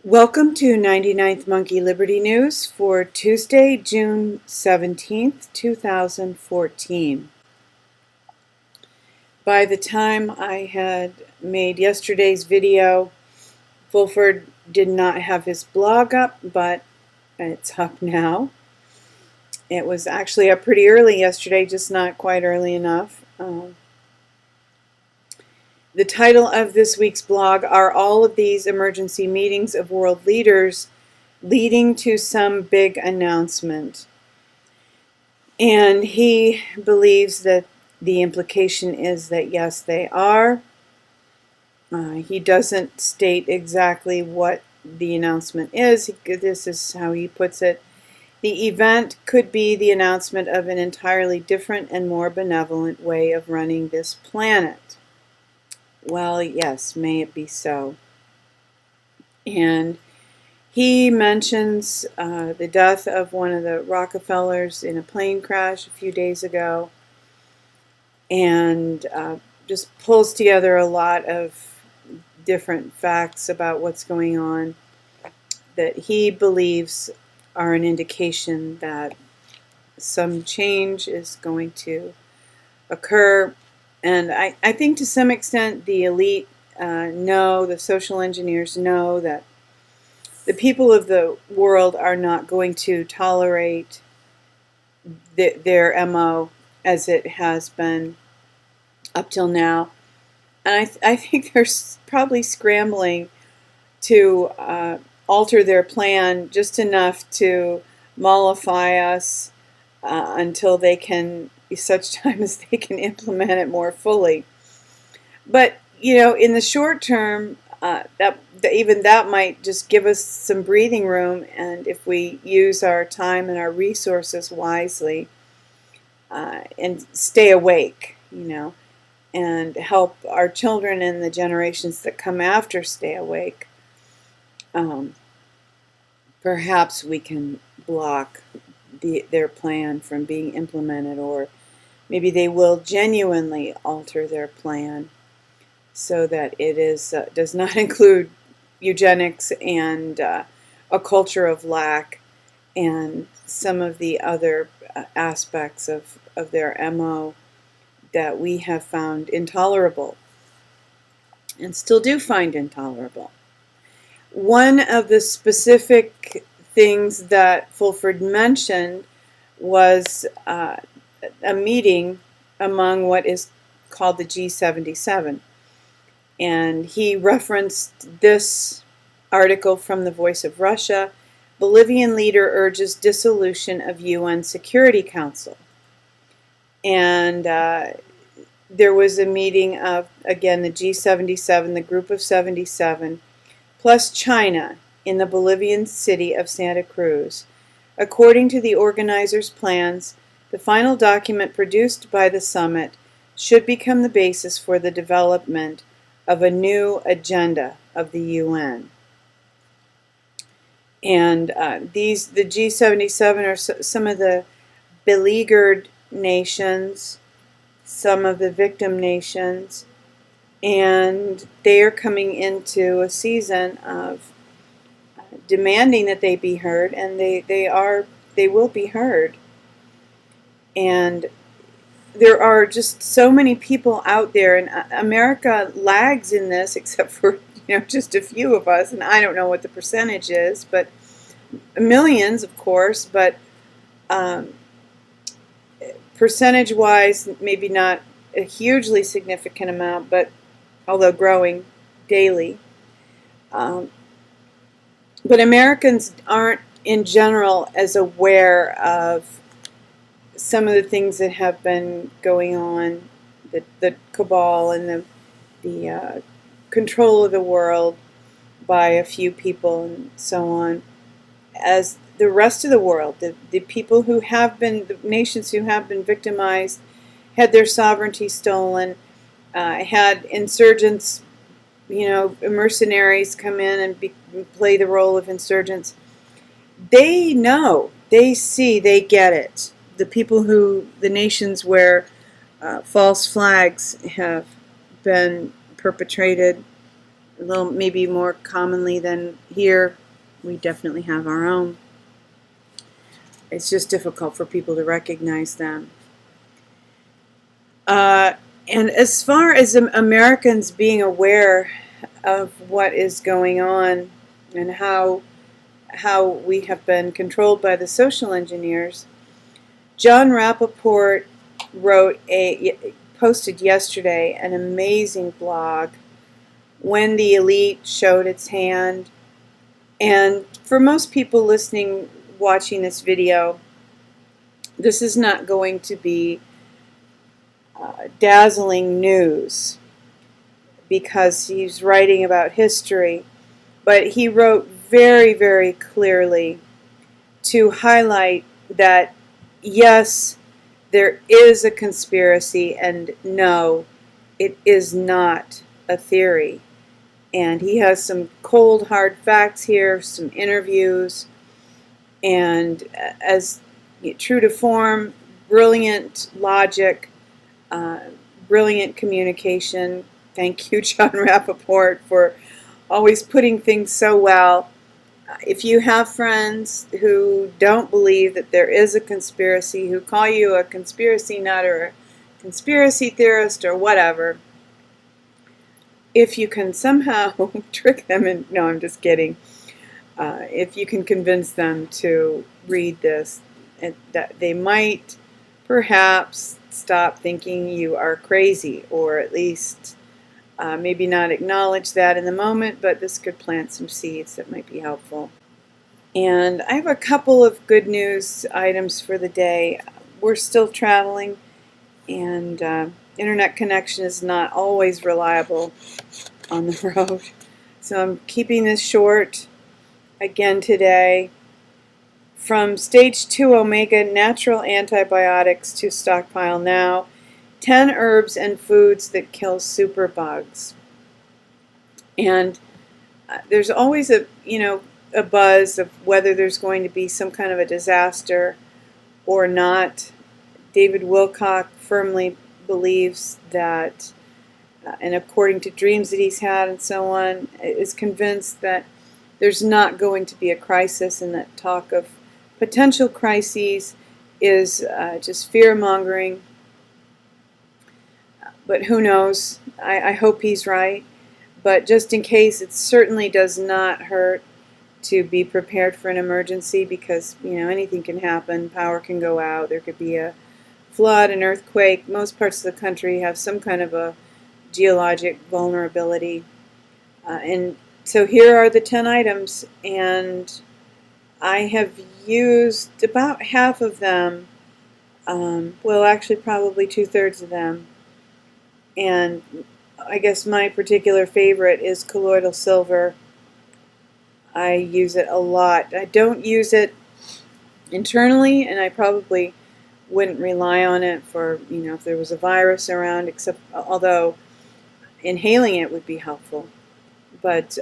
Welcome to 99th Monkey Liberty News for Tuesday, June 17th, 2014. By the time I had made yesterday's video, Fulford did not have his blog up, but it's up now. It was actually up pretty early yesterday, just not quite early enough. The title of this week's blog are all of these emergency meetings of world leaders leading to some big announcement. And he believes that the implication is that yes, they are. He doesn't state exactly what the announcement is. This is how he puts it. The event could be the announcement of an entirely different and more benevolent way of running this planet. Well, yes, may it be so. And he mentions the death of one of the Rockefellers in a plane crash a few days ago, and just pulls together a lot of different facts about what's going on that he believes are an indication that some change is going to occur. And I think to some extent the elite know, the social engineers know that the people of the world are not going to tolerate their MO as it has been up till now. And I think they're probably scrambling to alter their plan just enough to mollify us until they can, such time as they can implement it more fully. But in the short term, even that might just give us some breathing room, and if we use our time and our resources wisely, and stay awake, and help our children and the generations that come after stay awake, perhaps we can block their plan from being implemented, or maybe they will genuinely alter their plan so that it does not include eugenics and a culture of lack and some of the other aspects of their MO that we have found intolerable and still do find intolerable. One of the specific things that Fulford mentioned was a meeting among what is called the G77. And he referenced this article from the Voice of Russia. Bolivian leader urges dissolution of UN Security Council. And there was a meeting of, again, the G77, the group of 77, plus China, in the Bolivian city of Santa Cruz. According to the organizers' plans, the final document produced by the summit should become the basis for the development of a new agenda of the UN. And the G77 are some of the beleaguered nations, some of the victim nations, and they are coming into a season of demanding that they be heard, and they will be heard. And there are just so many people out there, and America lags in this, except for just a few of us, and I don't know what the percentage is, but millions, of course, but percentage-wise, maybe not a hugely significant amount, but although growing daily. But Americans aren't, in general, as aware of some of the things that have been going on, the cabal and the control of the world by a few people and so on, as the rest of the world, the people who have been, the nations who have been victimized, had their sovereignty stolen, had insurgents, mercenaries come in and play the role of insurgents. They know, they see, they get it. The nations where false flags have been perpetrated, a little maybe more commonly than here, We definitely have our own. It's just difficult for people to recognize them. And as far as Americans being aware of what is going on and how we have been controlled by the social engineers, John Rappaport posted yesterday an amazing blog, When the Elite Showed Its Hand. And for most people watching this video, this is not going to be dazzling news because he's writing about history, but he wrote very, very clearly to highlight that yes, there is a conspiracy, and no, it is not a theory. And he has some cold, hard facts here, some interviews, and as true to form, brilliant logic, brilliant communication. Thank you, John Rappaport, for always putting things so well. If you have friends who don't believe that there is a conspiracy, who call you a conspiracy nut or a conspiracy theorist or whatever, if you can somehow trick them, and no, I'm just kidding. If you can convince them to read this, that they might perhaps stop thinking you are crazy, or at least maybe not acknowledge that in the moment, but this could plant some seeds that might be helpful. And I have a couple of good news items for the day. We're still traveling, and internet connection is not always reliable on the road. So I'm keeping this short again today. From stage 2 omega natural antibiotics to Stockpile now. 10 herbs and foods that kill superbugs. And there's always a buzz of whether there's going to be some kind of a disaster or not. David Wilcock firmly believes that, and according to dreams that he's had and so on, is convinced that there's not going to be a crisis, and that talk of potential crises is just fear-mongering. But who knows? I hope he's right. But just in case, it certainly does not hurt to be prepared for an emergency, because anything can happen. Power can go out. There could be a flood, an earthquake. Most parts of the country have some kind of a geologic vulnerability. And so here are the 10 items, and I have used about half of them. Well, actually probably 2/3 of them. And I guess my particular favorite is colloidal silver. I use it a lot. I don't use it internally, and I probably wouldn't rely on it for, if there was a virus around, although inhaling it would be helpful. But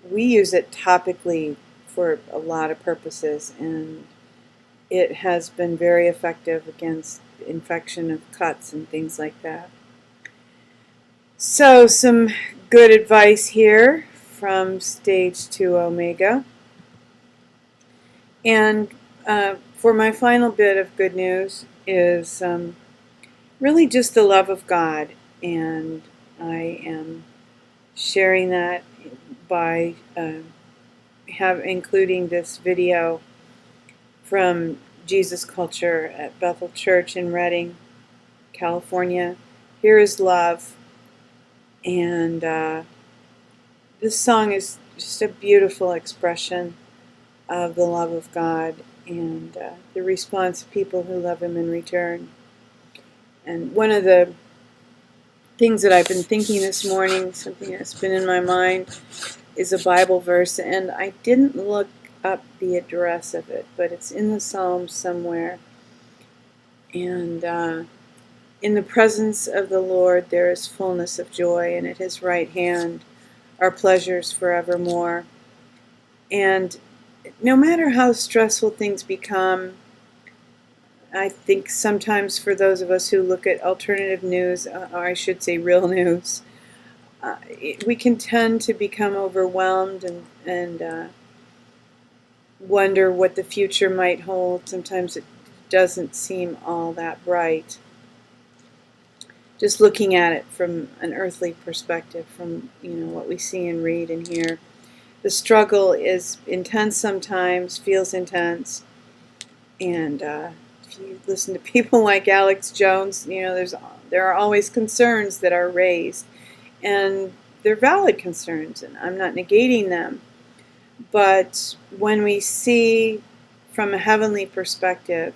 we use it topically for a lot of purposes, and it has been very effective against infection of cuts and things like that. So some good advice here from stage 2 omega. And for my final bit of good news is really just the love of God, and I am sharing that by including this video from Jesus Culture at Bethel Church in Redding, California. Here is love, and this song is just a beautiful expression of the love of God and the response of people who love Him in return. And one of the things that I've been thinking this morning, something that's been in my mind, is a Bible verse, and I didn't look up the address of it, but it's in the Psalms somewhere. And in the presence of the Lord there is fullness of joy, and at His right hand are pleasures forevermore. And no matter how stressful things become, I think sometimes for those of us who look at alternative news, or I should say real news, we can tend to become overwhelmed and wonder what the future might hold. Sometimes it doesn't seem all that bright. Just looking at it from an earthly perspective, from what we see and read and hear, the struggle is intense sometimes, feels intense, and if you listen to people like Alex Jones, there are always concerns that are raised, and they're valid concerns, and I'm not negating them. But when we see from a heavenly perspective,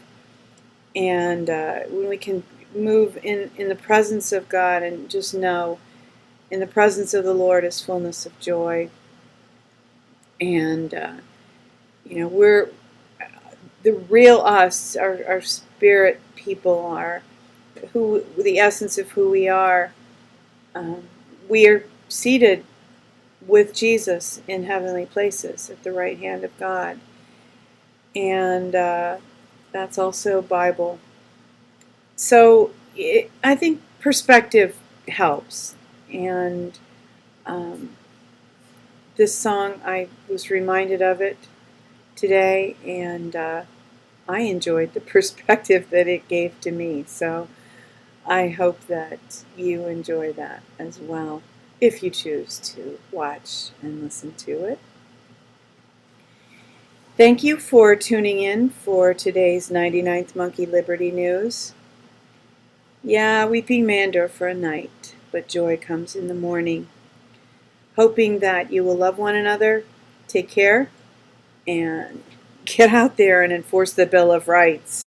and when we can move in the presence of God and just know in the presence of the Lord is fullness of joy, and we're the real us, our spirit people, are the essence of who we are. We are seated with Jesus in heavenly places at the right hand of God, and that's also Bible. So I think perspective helps, and this song, I was reminded of it today, and I enjoyed the perspective that it gave to me. So I hope that you enjoy that as well, if you choose to watch and listen to it. Thank you for tuning in for today's 99th Monkey Liberty News. Yeah, weeping may endure for a night, but joy comes in the morning. Hoping that you will love one another, take care, and get out there and enforce the Bill of Rights.